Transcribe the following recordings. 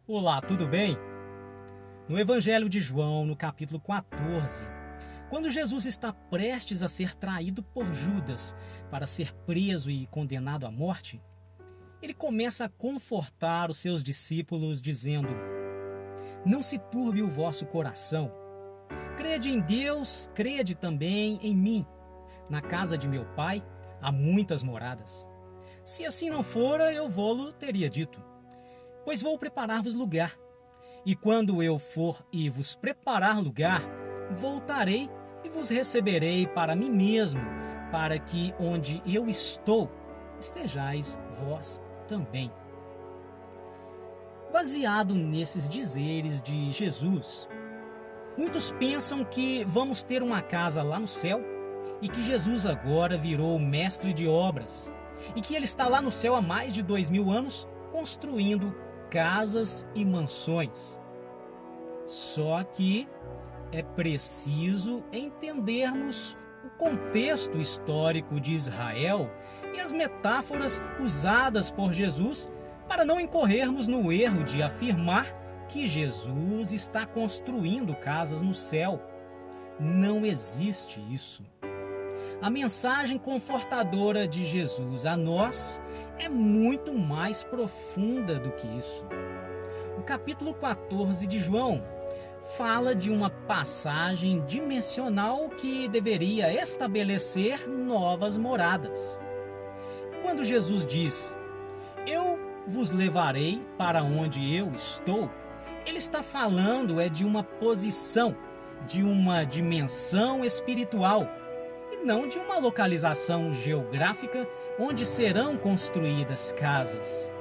Olá, tudo bem? No Evangelho de João, no capítulo 14, quando Jesus está prestes a ser traído por Judas para ser preso e condenado à morte, ele começa a confortar os seus discípulos, dizendo: Não se turbe o vosso coração. Crede em Deus, crede também em mim. Na casa de meu pai há muitas moradas. Se assim não fora, eu vô-lo teria dito, pois vou preparar-vos lugar. E quando eu for e vos preparar lugar, voltarei e vos receberei para mim mesmo, para que onde eu estou, estejais vós também. Baseado nesses dizeres de Jesus, muitos pensam que vamos ter uma casa lá no céu e que Jesus agora virou mestre de obras e que ele está lá no céu há mais de 2000 anos construindo casas e mansões. Só que é preciso entendermos o contexto histórico de Israel e as metáforas usadas por Jesus para não incorrermos no erro de afirmar que Jesus está construindo casas no céu. Não existe isso. A mensagem confortadora de Jesus a nós é muito mais profunda do que isso. O capítulo 14 de João fala de uma passagem dimensional que deveria estabelecer novas moradas. Quando Jesus diz: Eu vos levarei para onde eu estou, ele está falando de uma posição, de uma dimensão espiritual, e não de uma localização geográfica onde serão construídas casas.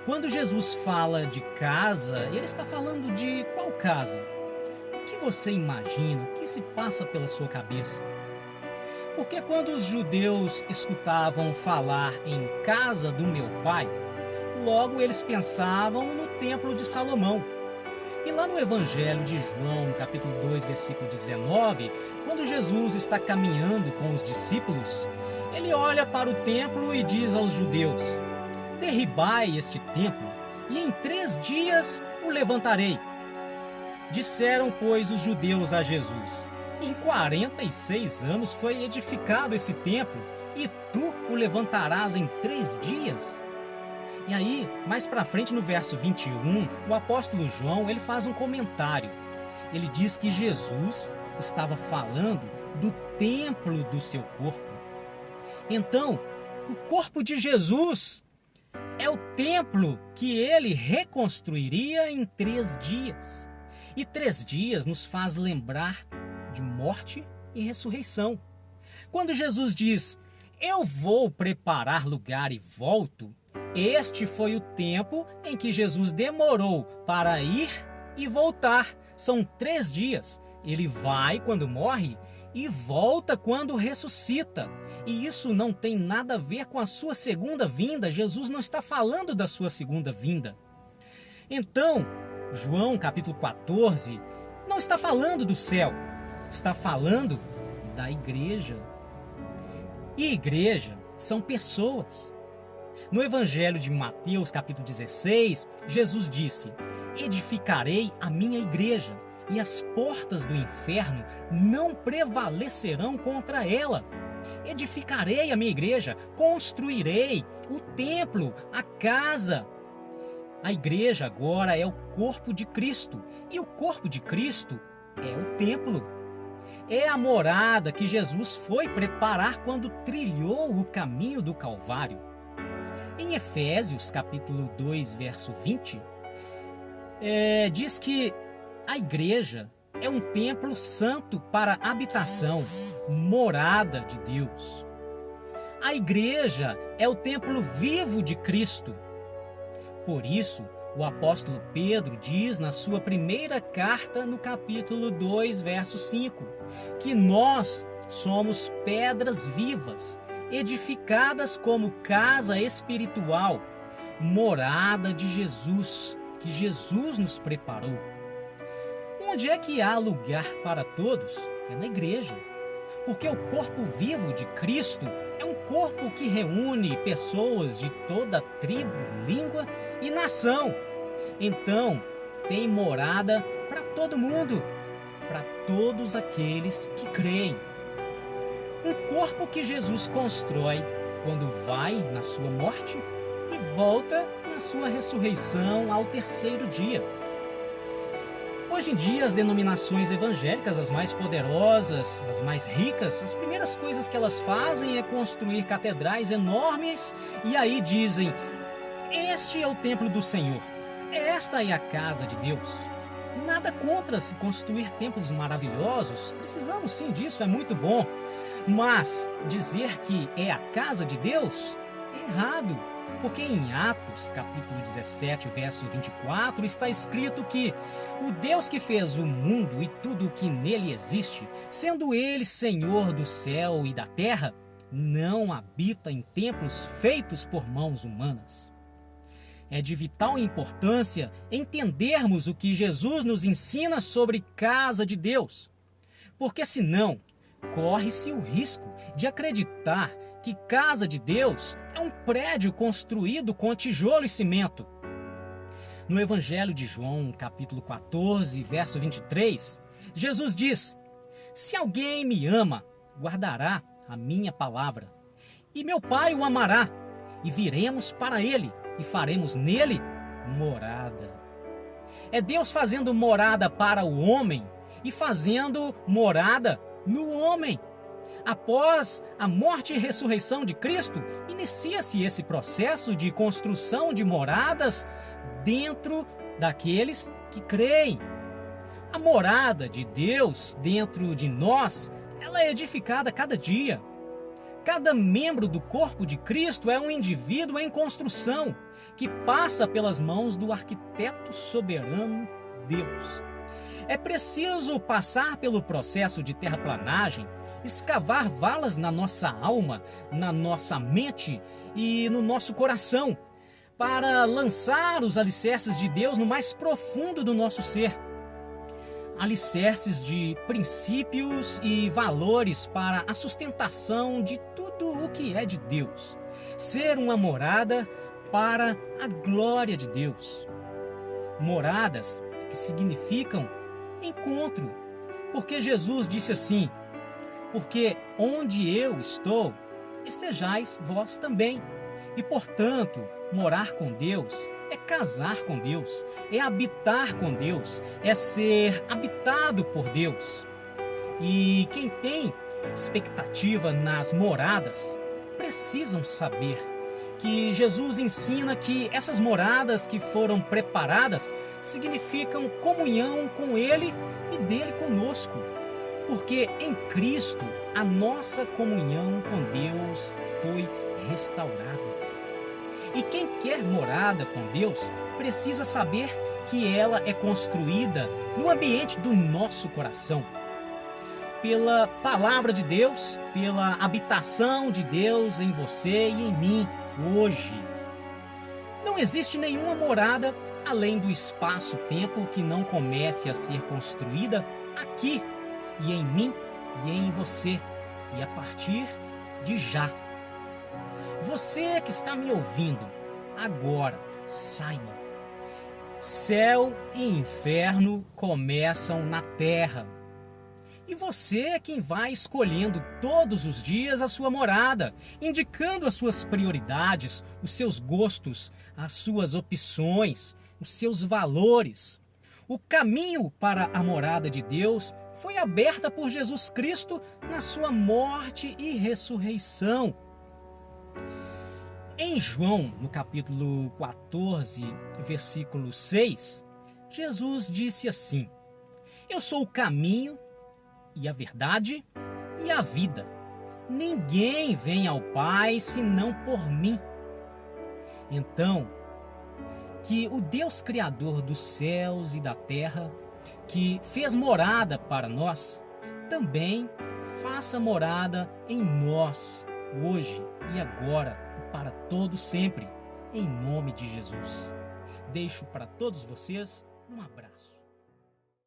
Quando Jesus fala de casa, ele está falando de qual casa? O que você imagina? O que se passa pela sua cabeça? Porque quando os judeus escutavam falar em casa do meu pai, logo eles pensavam no templo de Salomão. E lá no Evangelho de João, no capítulo 2, versículo 19, quando Jesus está caminhando com os discípulos, ele olha para o templo e diz aos judeus: Derribai este templo, e em 3 dias o levantarei. Disseram, pois, os judeus a Jesus: Em 46 anos foi edificado esse templo, e tu o levantarás em 3 dias? E aí, mais para frente no verso 21, o apóstolo João ele faz um comentário. Ele diz que Jesus estava falando do templo do seu corpo. Então, o corpo de Jesus é o templo que ele reconstruiria em 3 dias. E 3 dias nos faz lembrar de morte e ressurreição. Quando Jesus diz: Eu vou preparar lugar e volto, este foi o tempo em que Jesus demorou para ir e voltar. São 3 dias. Ele vai quando morre e volta quando ressuscita. E isso não tem nada a ver com a sua segunda vinda. Jesus não está falando da sua segunda vinda. Então, João capítulo 14 não está falando do céu, está falando da igreja. E igreja são pessoas. No Evangelho de Mateus capítulo 16, Jesus disse: Edificarei a minha igreja, e as portas do inferno não prevalecerão contra ela. Edificarei a minha igreja, construirei o templo, a casa. A igreja agora é o corpo de Cristo, e o corpo de Cristo é o templo. É a morada que Jesus foi preparar quando trilhou o caminho do Calvário. Em Efésios capítulo 2, verso 20, diz que a igreja é um templo santo para habitação, morada de Deus. A igreja é o templo vivo de Cristo. Por isso, o apóstolo Pedro diz na sua primeira carta, no capítulo 2, verso 5, que nós somos pedras vivas, edificadas como casa espiritual, morada de Jesus, que Jesus nos preparou. Onde é que há lugar para todos? É na igreja. Porque o corpo vivo de Cristo é um corpo que reúne pessoas de toda tribo, língua e nação. Então, tem morada para todo mundo, para todos aqueles que creem. Um corpo que Jesus constrói quando vai na sua morte e volta na sua ressurreição ao terceiro dia. Hoje em dia, as denominações evangélicas, as mais poderosas, as mais ricas, as primeiras coisas que elas fazem é construir catedrais enormes e aí dizem: este é o templo do Senhor, esta é a casa de Deus. Nada contra se construir templos maravilhosos, precisamos sim disso, é muito bom. Mas dizer que é a casa de Deus é errado, porque em Atos, capítulo 17, verso 24, está escrito que o Deus que fez o mundo e tudo o que nele existe, sendo ele Senhor do céu e da terra, não habita em templos feitos por mãos humanas. É de vital importância entendermos o que Jesus nos ensina sobre casa de Deus, porque senão corre-se o risco de acreditar que casa de Deus é um prédio construído com tijolo e cimento. No Evangelho de João, capítulo 14, verso 23, Jesus diz: se alguém me ama, guardará a minha palavra, e meu Pai o amará, e viremos para ele, e faremos nele morada. É Deus fazendo morada para o homem e fazendo morada no homem. Após a morte e ressurreição de Cristo, inicia-se esse processo de construção de moradas dentro daqueles que creem. A morada de Deus dentro de nós, ela é edificada a cada dia. Cada membro do corpo de Cristo é um indivíduo em construção, que passa pelas mãos do arquiteto soberano Deus. É preciso passar pelo processo de terraplanagem, escavar valas na nossa alma, na nossa mente e no nosso coração, para lançar os alicerces de Deus no mais profundo do nosso ser. Alicerces de princípios e valores para a sustentação de tudo o que é de Deus. Ser uma morada para a glória de Deus. Moradas que significam encontro, porque Jesus disse assim: porque onde eu estou, estejais vós também. E, portanto, morar com Deus é casar com Deus, é habitar com Deus, é ser habitado por Deus. E quem tem expectativa nas moradas, precisam saber que Jesus ensina que essas moradas que foram preparadas significam comunhão com Ele e dele conosco. Porque em Cristo a nossa comunhão com Deus foi restaurada. E quem quer morada com Deus precisa saber que ela é construída no ambiente do nosso coração. Pela palavra de Deus, pela habitação de Deus em você e em mim hoje. Não existe nenhuma morada além do espaço-tempo que não comece a ser construída aqui, e em mim e em você, e a partir de já. Você que está me ouvindo agora, saiba, céu e inferno começam na terra. E você é quem vai escolhendo todos os dias a sua morada, indicando as suas prioridades, os seus gostos, as suas opções, os seus valores. O caminho para a morada de Deus foi aberta por Jesus Cristo na sua morte e ressurreição. Em João, no capítulo 14, versículo 6, Jesus disse assim: eu sou o caminho e a verdade e a vida. Ninguém vem ao Pai senão por mim. Então, que o Deus Criador dos céus e da terra, que fez morada para nós, também faça morada em nós, hoje e agora, e para todo sempre, em nome de Jesus. Deixo para todos vocês um abraço.